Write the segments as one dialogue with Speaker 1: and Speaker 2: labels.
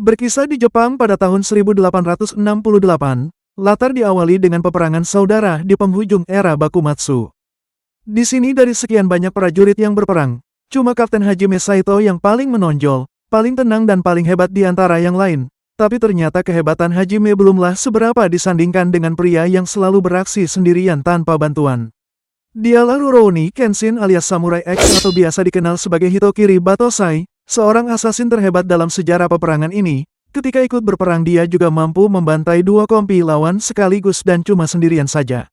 Speaker 1: Berkisah di Jepang pada tahun 1868, latar diawali dengan peperangan saudara di penghujung era Bakumatsu. Di sini dari sekian banyak prajurit yang berperang, cuma Kapten Hajime Saito yang paling menonjol, paling tenang dan paling hebat di antara yang lain. Tapi ternyata kehebatan Hajime belumlah seberapa disandingkan dengan pria yang selalu beraksi sendirian tanpa bantuan. Dialah Rurouni Kenshin alias Samurai X atau biasa dikenal sebagai Hitokiri Batosai, seorang asasin terhebat dalam sejarah peperangan ini. Ketika ikut berperang dia juga mampu membantai dua kompi lawan sekaligus dan cuma sendirian saja.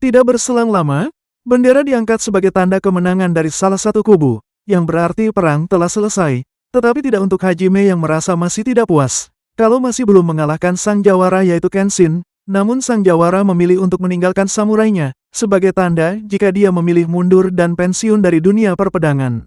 Speaker 1: Tidak berselang lama, bendera diangkat sebagai tanda kemenangan dari salah satu kubu, yang berarti perang telah selesai, tetapi tidak untuk Hajime yang merasa masih tidak puas. Kalau masih belum mengalahkan sang jawara yaitu Kenshin, namun sang jawara memilih untuk meninggalkan samurainya, sebagai tanda jika dia memilih mundur dan pensiun dari dunia perpedangan.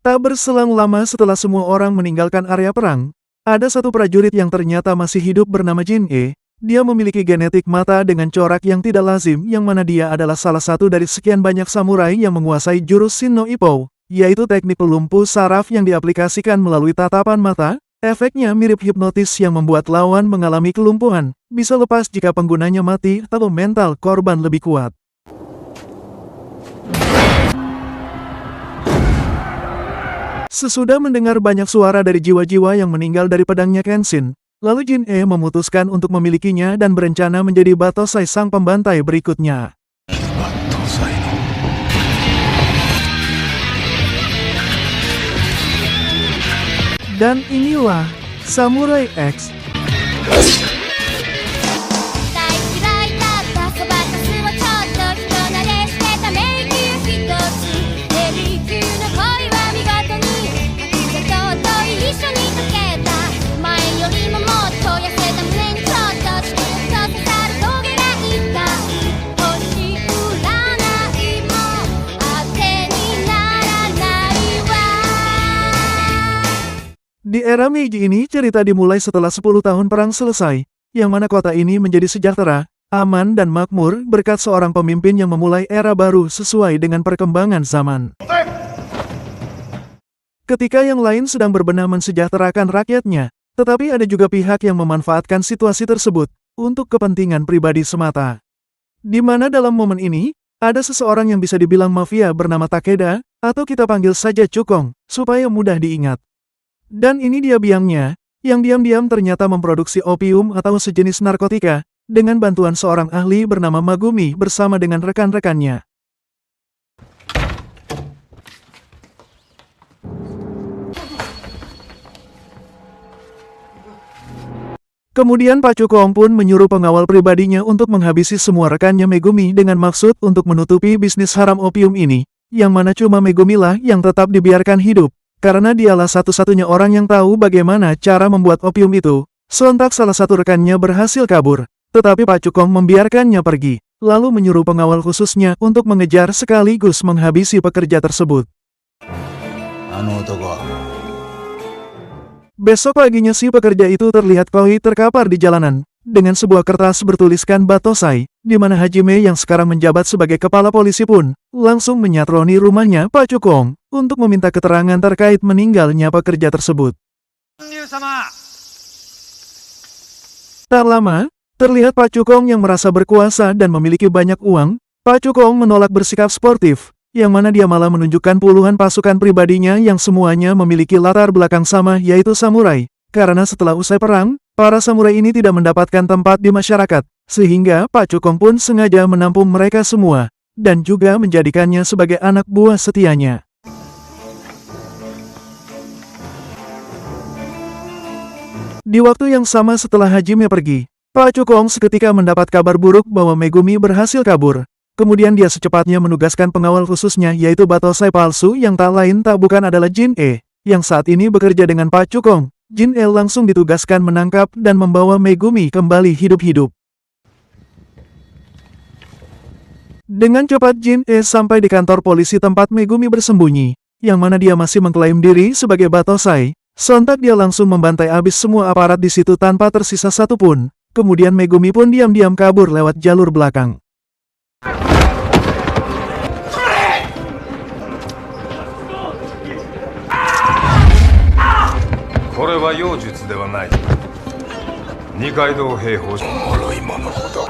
Speaker 1: Tak berselang lama setelah semua orang meninggalkan area perang, ada satu prajurit yang ternyata masih hidup bernama Jin-e. Dia memiliki genetik mata dengan corak yang tidak lazim yang mana dia adalah salah satu dari sekian banyak samurai yang menguasai jurus Shin no Ippo, yaitu teknik pelumpuh saraf yang diaplikasikan melalui tatapan mata. Efeknya mirip hipnotis yang membuat lawan mengalami kelumpuhan, bisa lepas jika penggunanya mati atau mental korban lebih kuat. Sesudah mendengar banyak suara dari jiwa-jiwa yang meninggal dari pedangnya Kenshin, lalu Jin-e memutuskan untuk memilikinya dan berencana menjadi Batosai sang pembantai berikutnya. Dan inilah Samurai X. Di era Meiji ini cerita dimulai setelah 10 tahun perang selesai, yang mana kota ini menjadi sejahtera, aman dan makmur berkat seorang pemimpin yang memulai era baru sesuai dengan perkembangan zaman. Ketika yang lain sedang berbenah mensejahterakan rakyatnya, tetapi ada juga pihak yang memanfaatkan situasi tersebut untuk kepentingan pribadi semata. Di mana dalam momen ini, ada seseorang yang bisa dibilang mafia bernama Takeda, atau kita panggil saja Cukong, supaya mudah diingat. Dan ini dia biangnya, yang diam-diam ternyata memproduksi opium atau sejenis narkotika, dengan bantuan seorang ahli bernama Magumi bersama dengan rekan-rekannya. Kemudian Pak Cukong pun menyuruh pengawal pribadinya untuk menghabisi semua rekannya Megumi dengan maksud untuk menutupi bisnis haram opium ini, yang mana cuma Megumi lah yang tetap dibiarkan hidup. Karena dialah satu-satunya orang yang tahu bagaimana cara membuat opium itu, sontak salah satu rekannya berhasil kabur, tetapi Pak Cukong membiarkannya pergi, lalu menyuruh pengawal khususnya untuk mengejar sekaligus menghabisi pekerja tersebut. Besok paginya si pekerja itu terlihat koi terkapar di jalanan, dengan sebuah kertas bertuliskan Batosai, di mana Hajime yang sekarang menjabat sebagai kepala polisi pun, langsung menyatroni rumahnya Pak Cukong, untuk meminta keterangan terkait meninggalnya pekerja tersebut. Tak lama, terlihat Pak Cukong yang merasa berkuasa dan memiliki banyak uang. Pak Cukong menolak bersikap sportif, yang mana dia malah menunjukkan puluhan pasukan pribadinya yang semuanya memiliki latar belakang sama yaitu samurai. Karena setelah usai perang, para samurai ini tidak mendapatkan tempat di masyarakat, sehingga Pak Cukong pun sengaja menampung mereka semua, dan juga menjadikannya sebagai anak buah setianya. Di waktu yang sama setelah Hajime pergi, Pak Cukong seketika mendapat kabar buruk bahwa Megumi berhasil kabur. Kemudian dia secepatnya menugaskan pengawal khususnya yaitu Batosai palsu yang tak lain tak bukan adalah Jin-e, yang saat ini bekerja dengan Pak Cukong. Jin-e langsung ditugaskan menangkap dan membawa Megumi kembali hidup-hidup. Dengan cepat Jin E sampai di kantor polisi tempat Megumi bersembunyi, yang mana dia masih mengklaim diri sebagai Batosai. Sontak dia langsung membantai habis semua aparat di situ tanpa tersisa satupun. Kemudian Megumi pun diam-diam kabur lewat jalur belakang.
Speaker 2: これは妖術ではない。二階堂平法諸いものほど。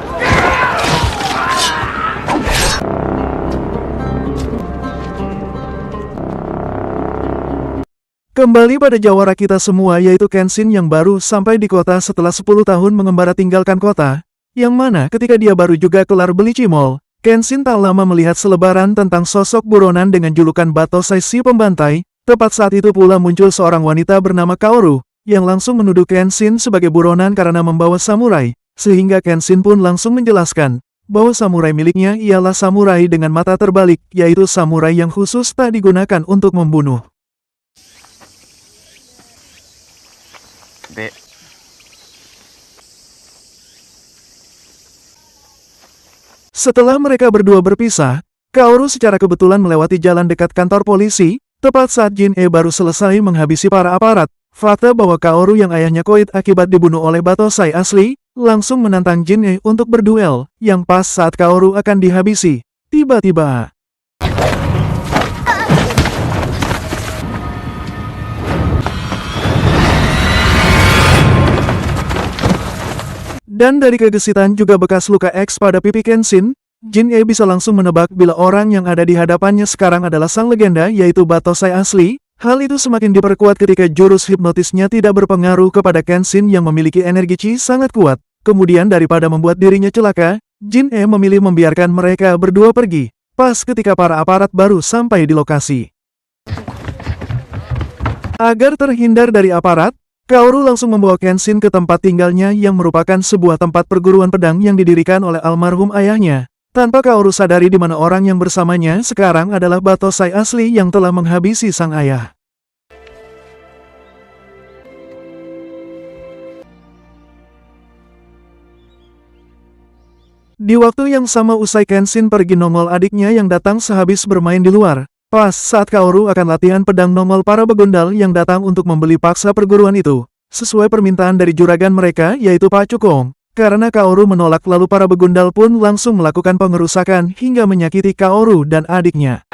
Speaker 1: Kembali pada jawara kita semua yaitu Kenshin yang baru sampai di kota setelah 10 tahun mengembara tinggalkan kota, yang mana ketika dia baru juga kelar beli cimol, Kenshin tak lama melihat selebaran tentang sosok buronan dengan julukan Batosai si pembantai. Tepat saat itu pula muncul seorang wanita bernama Kaoru, yang langsung menuduh Kenshin sebagai buronan karena membawa samurai, sehingga Kenshin pun langsung menjelaskan bahwa samurai miliknya ialah samurai dengan mata terbalik, yaitu samurai yang khusus tak digunakan untuk membunuh. Setelah mereka berdua berpisah, Kaoru secara kebetulan melewati jalan dekat kantor polisi, tepat saat Jin E baru selesai menghabisi para aparat. Fakta bahwa Kaoru yang ayahnya koit akibat dibunuh oleh Batosai asli, langsung menantang Jin E untuk berduel, yang pas saat Kaoru akan dihabisi. Tiba-tiba, dan dari kegesitan juga bekas luka X pada pipi Kenshin, Jin E bisa langsung menebak bila orang yang ada di hadapannya sekarang adalah sang legenda yaitu Batosai asli. Hal itu semakin diperkuat ketika jurus hipnotisnya tidak berpengaruh kepada Kenshin yang memiliki energi Chi sangat kuat. Kemudian daripada membuat dirinya celaka, Jin E memilih membiarkan mereka berdua pergi, pas ketika para aparat baru sampai di lokasi. Agar terhindar dari aparat, Kaoru langsung membawa Kenshin ke tempat tinggalnya yang merupakan sebuah tempat perguruan pedang yang didirikan oleh almarhum ayahnya. Tanpa Kaoru sadari di mana orang yang bersamanya sekarang adalah Batosai asli yang telah menghabisi sang ayah. Di waktu yang sama usai Kenshin pergi nongol adiknya yang datang sehabis bermain di luar. Pas saat Kaoru akan latihan pedang nongol para begundal yang datang untuk membeli paksa perguruan itu. Sesuai permintaan dari juragan mereka yaitu Pak Cukong. Karena Kaoru menolak lalu para begundal pun langsung melakukan pengerusakan hingga menyakiti Kaoru dan adiknya.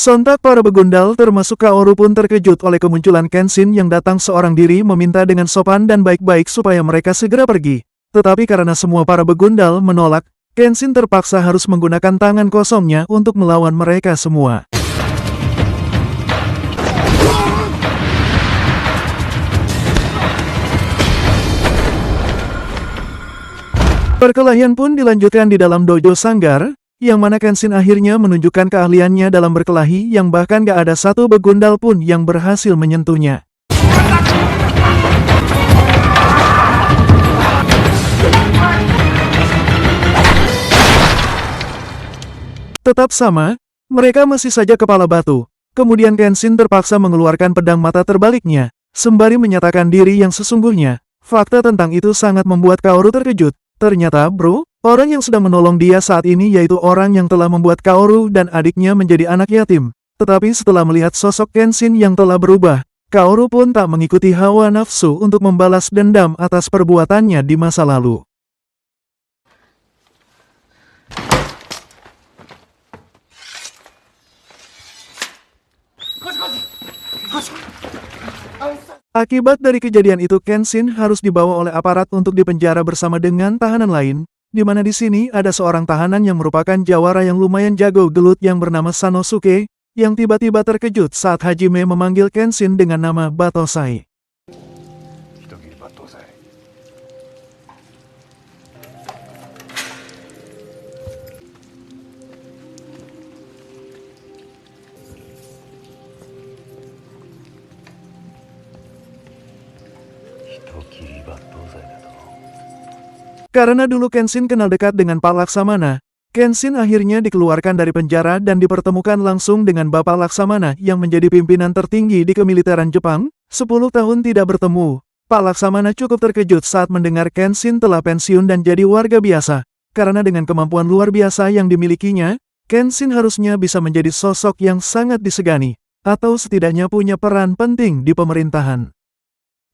Speaker 1: Sontak para begundal termasuk Kaoru pun terkejut oleh kemunculan Kenshin yang datang seorang diri meminta dengan sopan dan baik-baik supaya mereka segera pergi. Tetapi karena semua para begundal menolak, Kenshin terpaksa harus menggunakan tangan kosongnya untuk melawan mereka semua. Perkelahian pun dilanjutkan di dalam dojo sanggar, yang mana Kenshin akhirnya menunjukkan keahliannya dalam berkelahi yang bahkan gak ada satu begundal pun yang berhasil menyentuhnya. Tetap sama, mereka masih saja kepala batu. Kemudian Kenshin terpaksa mengeluarkan pedang mata terbaliknya, sembari menyatakan diri yang sesungguhnya. Fakta tentang itu sangat membuat Kaoru terkejut. Ternyata, bro, orang yang sedang menolong dia saat ini yaitu orang yang telah membuat Kaoru dan adiknya menjadi anak yatim. Tetapi setelah melihat sosok Kenshin yang telah berubah, Kaoru pun tak mengikuti hawa nafsu untuk membalas dendam atas perbuatannya di masa lalu. Akibat dari kejadian itu Kenshin harus dibawa oleh aparat untuk dipenjara bersama dengan tahanan lain, di mana di sini ada seorang tahanan yang merupakan jawara yang lumayan jago gelut yang bernama Sanosuke, yang tiba-tiba terkejut saat Hajime memanggil Kenshin dengan nama Batosai. Karena dulu Kenshin kenal dekat dengan Pak Laksamana, Kenshin akhirnya dikeluarkan dari penjara dan dipertemukan langsung dengan Bapak Laksamana yang menjadi pimpinan tertinggi di kemiliteran Jepang. 10 tahun tidak bertemu, Pak Laksamana cukup terkejut saat mendengar Kenshin telah pensiun dan jadi warga biasa. Karena dengan kemampuan luar biasa yang dimilikinya, Kenshin harusnya bisa menjadi sosok yang sangat disegani, atau setidaknya punya peran penting di pemerintahan.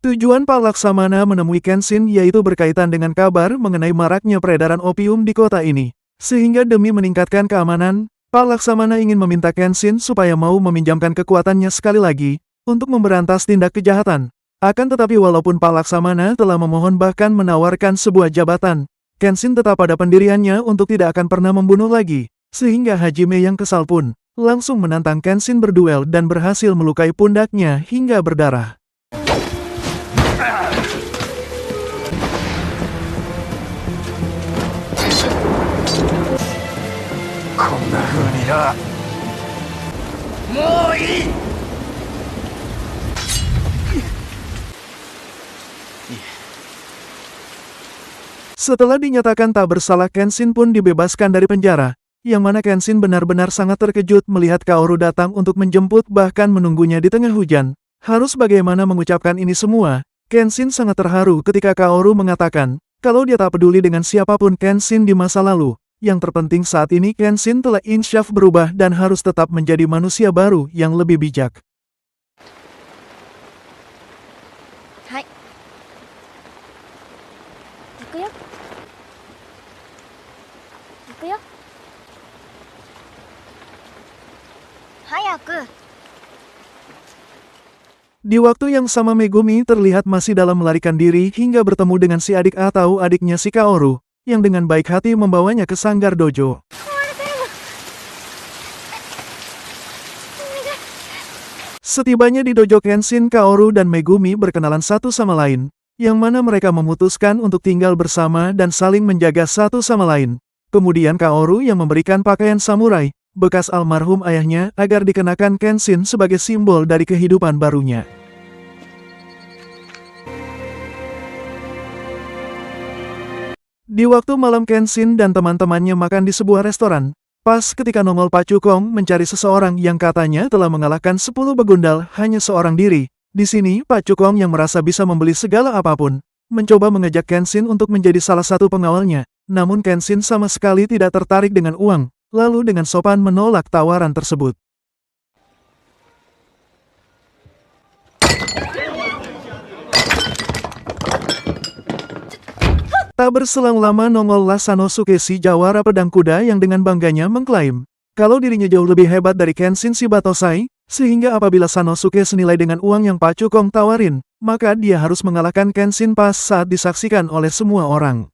Speaker 1: Tujuan Pak Laksamana menemui Kenshin yaitu berkaitan dengan kabar mengenai maraknya peredaran opium di kota ini. Sehingga demi meningkatkan keamanan, Pak Laksamana ingin meminta Kenshin supaya mau meminjamkan kekuatannya sekali lagi untuk memberantas tindak kejahatan. Akan tetapi walaupun Pak Laksamana telah memohon bahkan menawarkan sebuah jabatan, Kenshin tetap pada pendiriannya untuk tidak akan pernah membunuh lagi. Sehingga Hajime yang kesal pun langsung menantang Kenshin berduel dan berhasil melukai pundaknya hingga berdarah. Setelah dinyatakan tak bersalah, Kenshin pun dibebaskan dari penjara, yang mana Kenshin benar-benar sangat terkejut melihat Kaoru datang untuk menjemput bahkan menunggunya di tengah hujan. Harus bagaimana mengucapkan ini semua, Kenshin sangat terharu ketika Kaoru mengatakan kalau dia tak peduli dengan siapapun Kenshin di masa lalu. Yang terpenting saat ini Kenshin telah insyaf berubah dan harus tetap menjadi manusia baru yang lebih bijak.
Speaker 3: Hai. Ikuyo. Ikuyo. Hayaku.
Speaker 1: Di waktu yang sama Megumi terlihat masih dalam melarikan diri hingga bertemu dengan si adik atau adiknya si Kaoru, yang dengan baik hati membawanya ke sanggar dojo. Setibanya di dojo Kenshin, Kaoru dan Megumi berkenalan satu sama lain, yang mana mereka memutuskan untuk tinggal bersama dan saling menjaga satu sama lain. Kemudian Kaoru yang memberikan pakaian samurai, bekas almarhum ayahnya, agar dikenakan Kenshin sebagai simbol dari kehidupan barunya. Di waktu malam Kenshin dan teman-temannya makan di sebuah restoran, pas ketika nongol Pak Cukong mencari seseorang yang katanya telah mengalahkan 10 begundal hanya seorang diri. Di sini Pak Cukong yang merasa bisa membeli segala apapun, mencoba mengajak Kenshin untuk menjadi salah satu pengawalnya. Namun Kenshin sama sekali tidak tertarik dengan uang, lalu dengan sopan menolak tawaran tersebut. Tak berselang lama nongollah Sanosuke, si jawara pedang kuda yang dengan bangganya mengklaim kalau dirinya jauh lebih hebat dari Kenshin si Batosai, sehingga apabila Sanosuke senilai dengan uang yang Pak Cukong tawarin, maka dia harus mengalahkan Kenshin pas saat disaksikan oleh semua orang.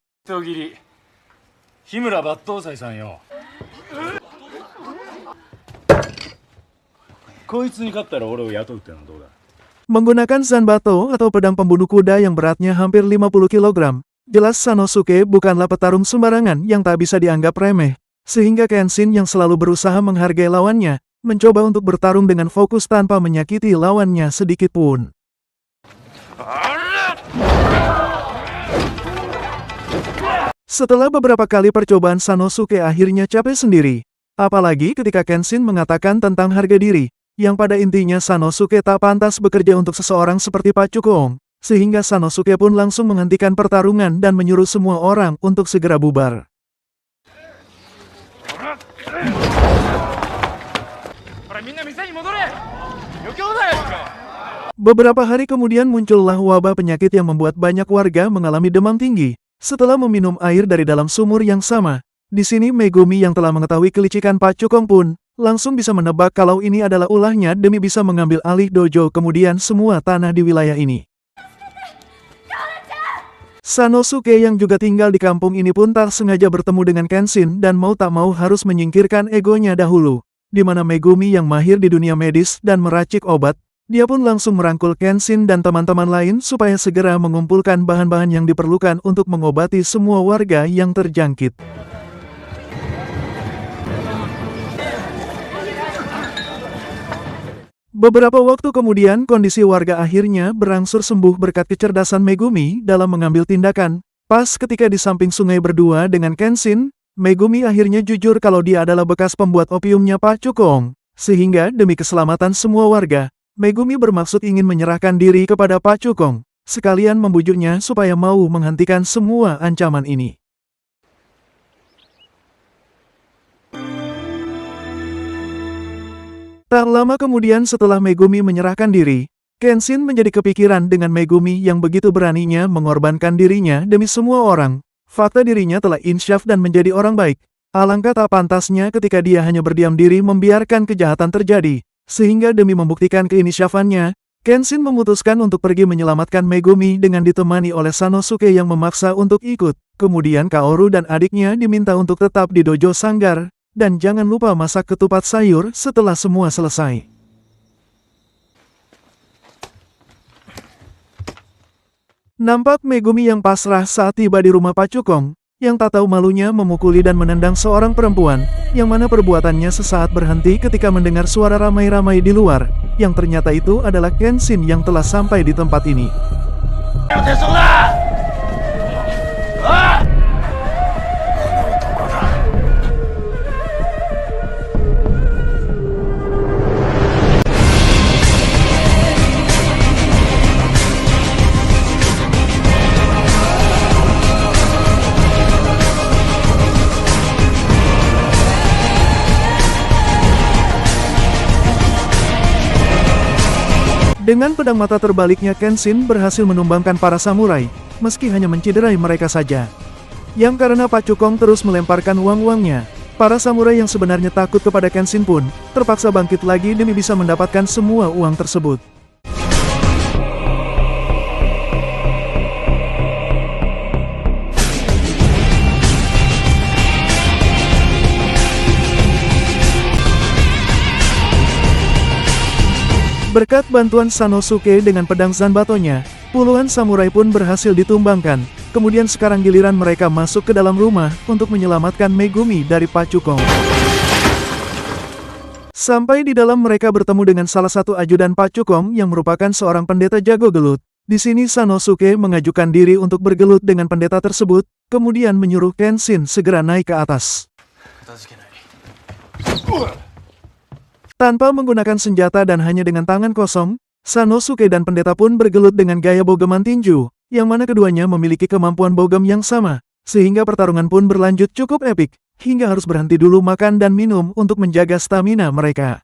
Speaker 1: Menggunakan Zanbato atau pedang pembunuh kuda yang beratnya hampir 50 kg, jelas Sanosuke bukanlah petarung sembarangan yang tak bisa dianggap remeh, sehingga Kenshin yang selalu berusaha menghargai lawannya, mencoba untuk bertarung dengan fokus tanpa menyakiti lawannya sedikit pun. Setelah beberapa kali percobaan, Sanosuke akhirnya capek sendiri. Apalagi ketika Kenshin mengatakan tentang harga diri, yang pada intinya Sanosuke tak pantas bekerja untuk seseorang seperti Pak Cukong. Sehingga Sanosuke pun langsung menghentikan pertarungan dan menyuruh semua orang untuk segera bubar. Beberapa hari kemudian muncullah wabah penyakit yang membuat banyak warga mengalami demam tinggi. Setelah meminum air dari dalam sumur yang sama, di sini Megumi yang telah mengetahui kelicikan Pak Cukong pun langsung bisa menebak kalau ini adalah ulahnya demi bisa mengambil alih dojo kemudian semua tanah di wilayah ini. Sanosuke yang juga tinggal di kampung ini pun tak sengaja bertemu dengan Kenshin dan mau tak mau harus menyingkirkan egonya dahulu. Di mana Megumi yang mahir di dunia medis dan meracik obat, dia pun langsung merangkul Kenshin dan teman-teman lain supaya segera mengumpulkan bahan-bahan yang diperlukan untuk mengobati semua warga yang terjangkit. Beberapa waktu kemudian kondisi warga akhirnya berangsur sembuh berkat kecerdasan Megumi dalam mengambil tindakan. Pas ketika di samping sungai berdua dengan Kenshin, Megumi akhirnya jujur kalau dia adalah bekas pembuat opiumnya Pak Cukong. Sehingga demi keselamatan semua warga, Megumi bermaksud ingin menyerahkan diri kepada Pak Cukong, sekalian membujuknya supaya mau menghentikan semua ancaman ini. Tak lama kemudian setelah Megumi menyerahkan diri, Kenshin menjadi kepikiran dengan Megumi yang begitu beraninya mengorbankan dirinya demi semua orang. Fakta dirinya telah insyaf dan menjadi orang baik. Alangkah tak pantasnya ketika dia hanya berdiam diri membiarkan kejahatan terjadi. Sehingga demi membuktikan keinsyafannya, Kenshin memutuskan untuk pergi menyelamatkan Megumi dengan ditemani oleh Sanosuke yang memaksa untuk ikut. Kemudian Kaoru dan adiknya diminta untuk tetap di dojo sanggar. Dan jangan lupa masak ketupat sayur setelah semua selesai. Nampak Megumi yang pasrah saat tiba di rumah Pak Cukong, yang tak tahu malunya memukuli dan menendang seorang perempuan, yang mana perbuatannya sesaat berhenti ketika mendengar suara ramai-ramai di luar, yang ternyata itu adalah Kenshin yang telah sampai di tempat ini. Dengan pedang mata terbaliknya Kenshin berhasil menumbangkan para samurai, meski hanya menciderai mereka saja. Yang karena Pak Cukong terus melemparkan uang-uangnya, para samurai yang sebenarnya takut kepada Kenshin pun, terpaksa bangkit lagi demi bisa mendapatkan semua uang tersebut. Berkat bantuan Sanosuke dengan pedang Zanbato-nya, puluhan samurai pun berhasil ditumbangkan. Kemudian sekarang giliran mereka masuk ke dalam rumah untuk menyelamatkan Megumi dari Pak Cukong. Sampai di dalam mereka bertemu dengan salah satu ajudan Pak Cukong yang merupakan seorang pendeta jago gelut. Di sini Sanosuke mengajukan diri untuk bergelut dengan pendeta tersebut, kemudian menyuruh Kenshin segera naik ke atas. Tanpa menggunakan senjata dan hanya dengan tangan kosong, Sanosuke dan pendeta pun bergelut dengan gaya bogeman tinju, yang mana keduanya memiliki kemampuan bogem yang sama, sehingga pertarungan pun berlanjut cukup epik, hingga harus berhenti dulu makan dan minum untuk menjaga stamina mereka.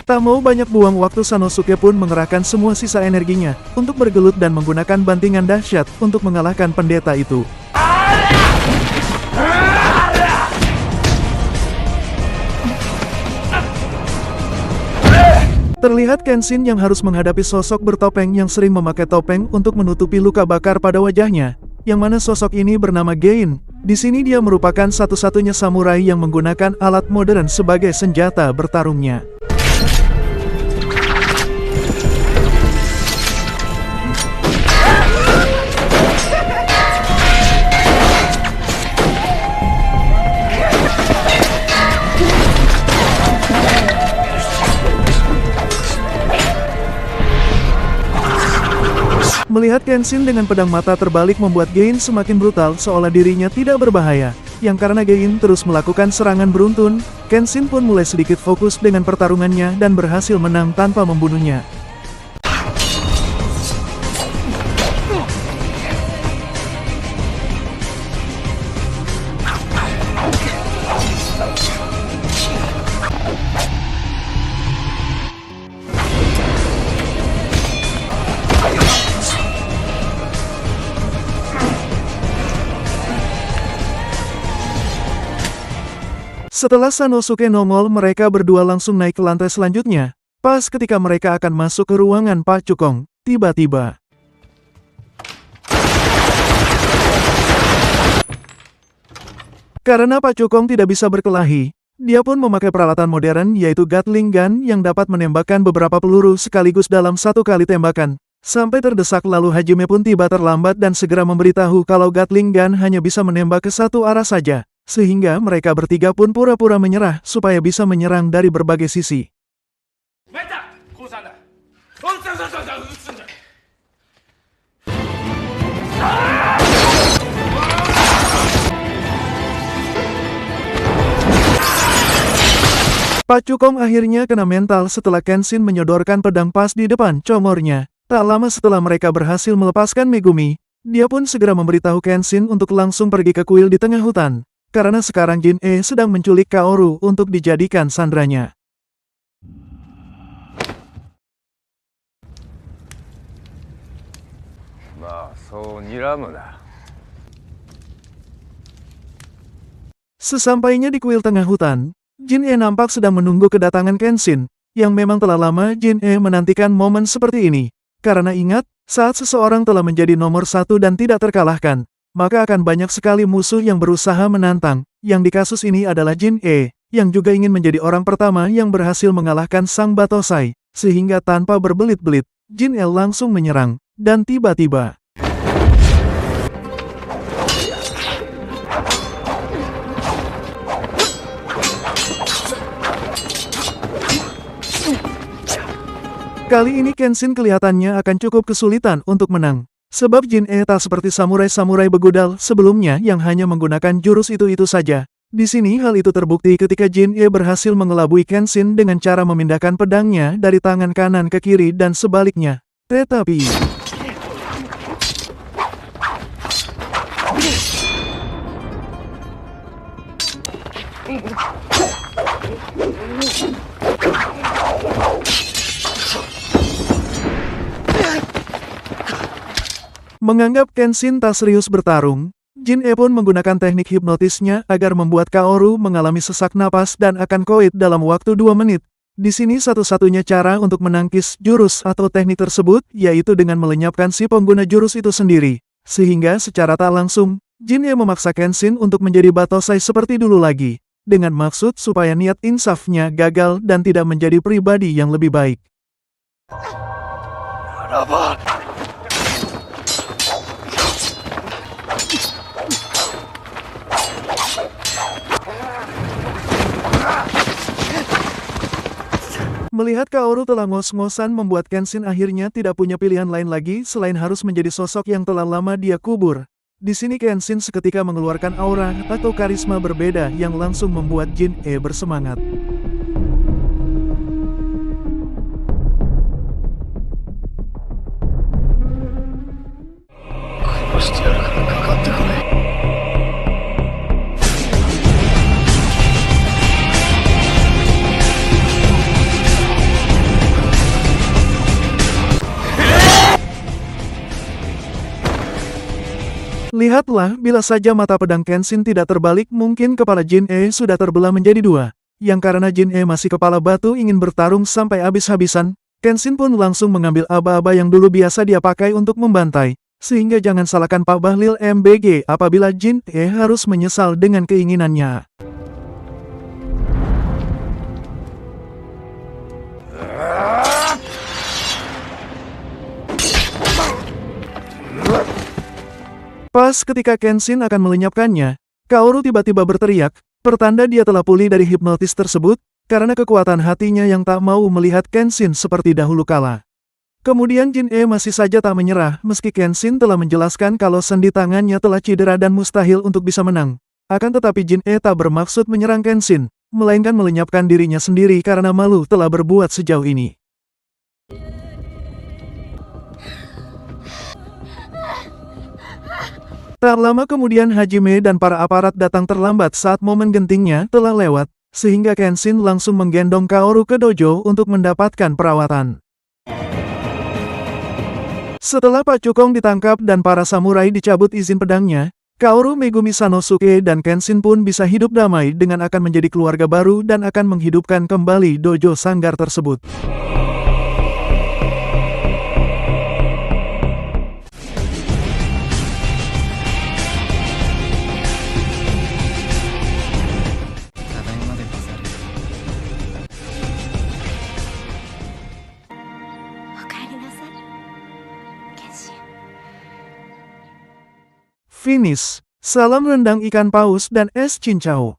Speaker 1: Tak mau banyak buang waktu Sanosuke pun mengerahkan semua sisa energinya untuk bergelut dan menggunakan bantingan dahsyat untuk mengalahkan pendeta itu. Terlihat Kenshin yang harus menghadapi sosok bertopeng yang sering memakai topeng untuk menutupi luka bakar pada wajahnya, yang mana sosok ini bernama Gein. Di sini dia merupakan satu-satunya samurai yang menggunakan alat modern sebagai senjata bertarungnya. Melihat Kenshin dengan pedang mata terbalik membuat Gein semakin brutal seolah dirinya tidak berbahaya. Yang karena Gein terus melakukan serangan beruntun, Kenshin pun mulai sedikit fokus dengan pertarungannya dan berhasil menang tanpa membunuhnya. Setelah Sanosuke nongol, mereka berdua langsung naik ke lantai selanjutnya. Pas ketika mereka akan masuk ke ruangan Pak Cukong, tiba-tiba karena Pak Cukong tidak bisa berkelahi, dia pun memakai peralatan modern yaitu Gatling Gun yang dapat menembakkan beberapa peluru sekaligus dalam satu kali tembakan. Sampai terdesak lalu Hajime pun tiba terlambat dan segera memberitahu kalau Gatling gun hanya bisa menembak ke satu arah saja, sehingga mereka bertiga pun pura-pura menyerah supaya bisa menyerang dari berbagai sisi. Pak Cukong akhirnya kena mental setelah Kenshin menyodorkan pedang pas di depan congornya. Tak lama setelah mereka berhasil melepaskan Megumi, dia pun segera memberitahu Kenshin untuk langsung pergi ke kuil di tengah hutan. Karena sekarang Jin-E sedang menculik Kaoru untuk dijadikan sandranya. Sesampainya di kuil tengah hutan, Jin-E nampak sedang menunggu kedatangan Kenshin, yang memang telah lama Jin-E menantikan momen seperti ini. Karena ingat, saat seseorang telah menjadi nomor satu dan tidak terkalahkan, maka akan banyak sekali musuh yang berusaha menantang. Yang di kasus ini adalah Jin-E, yang juga ingin menjadi orang pertama yang berhasil mengalahkan Sang Batosai, sehingga tanpa berbelit-belit, Jin-E langsung menyerang, dan tiba-tiba kali ini Kenshin kelihatannya akan cukup kesulitan untuk menang. Sebab Jin-E tak seperti samurai-samurai begudal sebelumnya yang hanya menggunakan jurus itu-itu saja. Di sini hal itu terbukti ketika Jin-E berhasil mengelabui Kenshin dengan cara memindahkan pedangnya dari tangan kanan ke kiri dan sebaliknya. Tetapi menganggap Kenshin tak serius bertarung, Jin-E pun menggunakan teknik hipnotisnya agar membuat Kaoru mengalami sesak napas dan akan koit dalam waktu 2 menit. Di sini satu-satunya cara untuk menangkis jurus atau teknik tersebut yaitu dengan melenyapkan si pengguna jurus itu sendiri. Sehingga secara tak langsung, Jin-E memaksa Kenshin untuk menjadi Batosai seperti dulu lagi, dengan maksud supaya niat insafnya gagal dan tidak menjadi pribadi yang lebih baik. Melihat Kaoru telah ngos-ngosan membuat Kenshin akhirnya tidak punya pilihan lain lagi selain harus menjadi sosok yang telah lama dia kubur. Di sini Kenshin seketika mengeluarkan aura atau karisma berbeda yang langsung membuat Jin-E bersemangat. Lihatlah, bila saja mata pedang Kenshin tidak terbalik mungkin kepala Jin-E sudah terbelah menjadi 2. Yang karena Jin-E masih kepala batu ingin bertarung sampai habis-habisan, Kenshin pun langsung mengambil aba-aba yang dulu biasa dia pakai untuk membantai. Sehingga jangan salahkan Pak Bahlil MBG apabila Jin-E harus menyesal dengan keinginannya. Pas ketika Kenshin akan melenyapkannya, Kaoru tiba-tiba berteriak, pertanda dia telah pulih dari hipnotis tersebut, karena kekuatan hatinya yang tak mau melihat Kenshin seperti dahulu kala. Kemudian Jin-E masih saja tak menyerah meski Kenshin telah menjelaskan kalau sendi tangannya telah cedera dan mustahil untuk bisa menang. Akan tetapi Jin-E tak bermaksud menyerang Kenshin, melainkan melenyapkan dirinya sendiri karena malu telah berbuat sejauh ini. Tak lama kemudian Hajime dan para aparat datang terlambat saat momen gentingnya telah lewat, sehingga Kenshin langsung menggendong Kaoru ke dojo untuk mendapatkan perawatan. Setelah Pak Cukong ditangkap dan para samurai dicabut izin pedangnya, Kaoru Megumi Sanosuke dan Kenshin pun bisa hidup damai dengan akan menjadi keluarga baru dan akan menghidupkan kembali dojo sanggar tersebut. Finish. Salam rendang ikan paus dan es cincau.